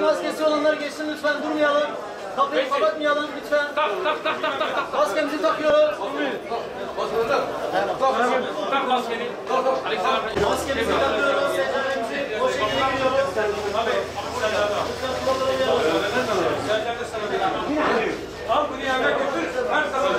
maskesi olanlar geçsin lütfen, durmayalım. Kapıyı kapatmayalım lütfen. Tak. Maskemizi takıyoruz. Tak maskeni. Maskemizi takıyoruz. Secdemizi o şekilde giriyoruz. Al bunu yerine götür. Her zaman.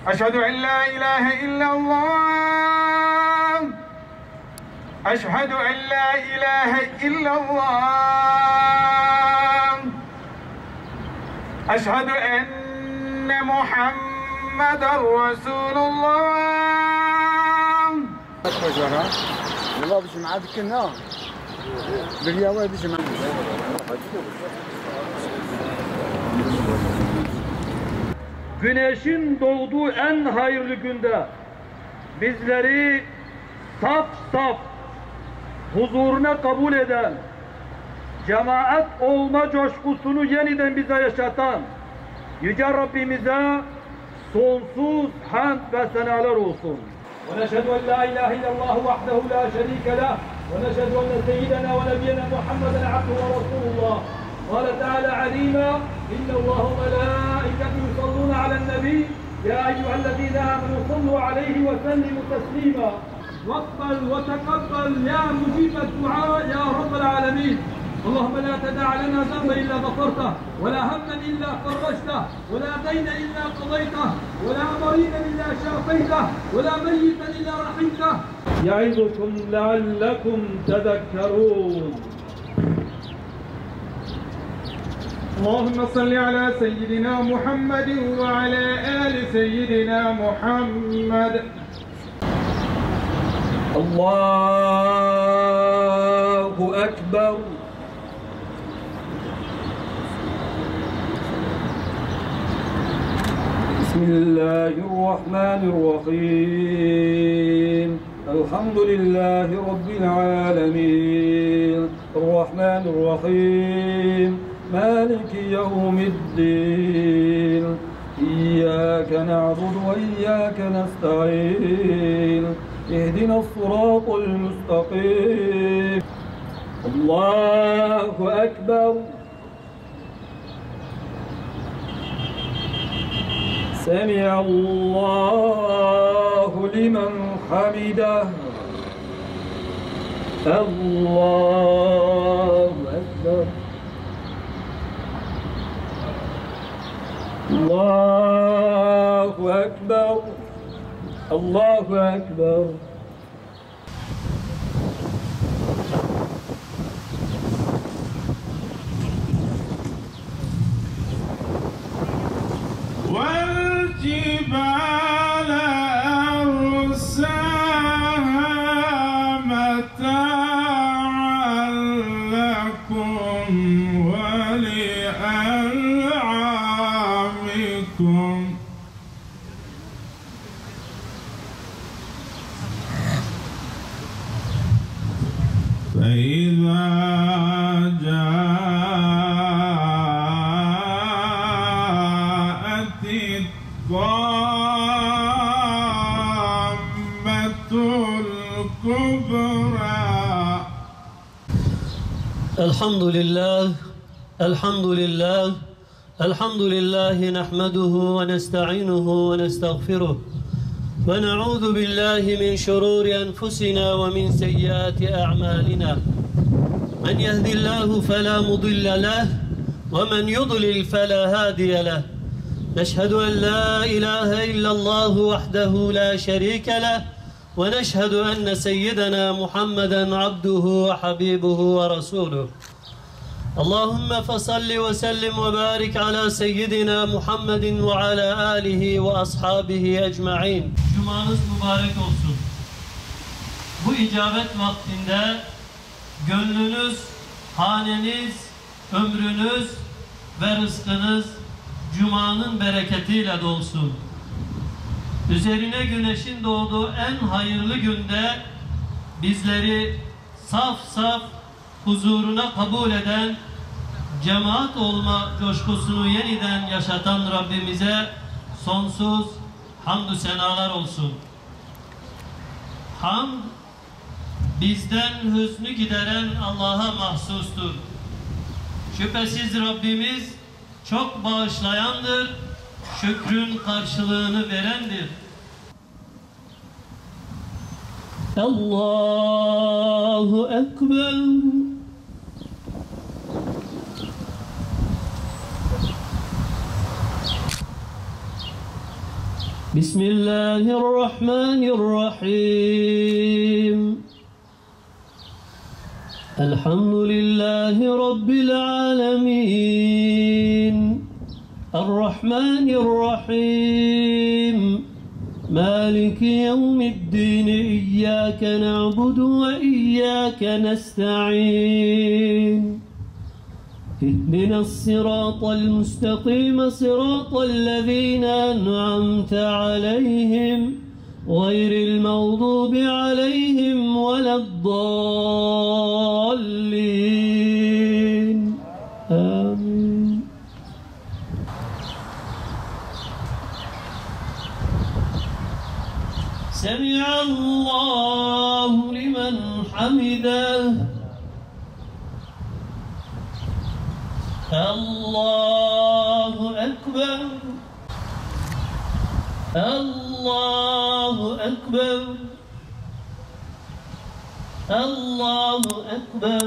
أشهد أن لا إله إلا الله أشهد أن لا إله إلا الله. أشهد أن محمدا رسول الله. والله بيجي معاه كنا بالياوي بيجي معاه. Güneşin doğduğu en hayırlı günde bizleri saf saf huzuruna kabul eden, cemaat olma coşkusunu yeniden bize yaşatan Yüce Rabbimize sonsuz hamd ve senalar olsun. ونشهد أن لا إله إلا الله وحده لا شريك له ونشهد أن سيدنا ونبينا محمدا عبده ورسول الله. قال تعالى عليما إن الله وملائكته يصلون على النبي يا أيها الذين آمنوا صلوا عليه وسلموا تسليما. واقبل وتقبل يا مجيب الدعاء يا رب العالمين. اللهم لا تدع لنا ذنبا إلا غفرته ولا هما إلا فرجته ولا دينا إلا قضيته ولا مريضا إلا شافيته ولا ميتا إلا رحمته. يعظكم لعلكم تذكرون. اللهم صل على سيدنا محمد وعلى آل سيدنا محمد. الله أكبر. بسم الله الرحمن الرحيم. الحمد لله رب العالمين الرحمن الرحيم مالك يوم الدين إياك نعبد وإياك نستعين اهدنا الصراط المستقيم. الله أكبر. سمع الله لمن حمده. الله أكبر. الله أكبر. الله أكبر. والجبال أرساها متاعا لكم ولأنعامكم. فإذا جاءت الطامة الكبرى. الحمد لله الحمد لله الحمد لله نحمده ونستعينه ونستغفره ونعوذ بالله من شرور أنفسنا ومن سيئات أعمالنا. من يهد الله فلا مضل له ومن يضلل فلا هادي له. نشهد أن لا إله إلا الله وحده لا شريك له ونشهد أن سيدنا محمدا عبده وحبيبه ورسوله. اللهم فصل وسلم وبارك على سيدنا محمد وعلى آله وأصحابه أجمعين. Cumanız mübarek olsun. Bu icabet vaktinde gönlünüz, haneniz, ömrünüz ve rızkınız Cuma'nın bereketiyle dolsun. Üzerine güneşin doğduğu en hayırlı günde bizleri saf saf huzuruna kabul eden, cemaat olma coşkusunu yeniden yaşatan Rabbimize sonsuz hamdü senalar olsun. Hamd, bizden hüznü gideren Allah'a mahsustur. Şüphesiz Rabbimiz çok bağışlayandır, şükrün karşılığını verendir. Allahu Ekber. Bismillahirrahmanirrahim. الحمد لله رب العالمين الرحمن الرحيم مالك يوم الدين إياك نعبد وإياك نستعين اهدنا الصراط المستقيم صراط الذين أنعمت عليهم غير المغضوب عليهم ولا الضالين آمين. سمع الله لمن حمده الله أكبر الله أكبر الله أكبر.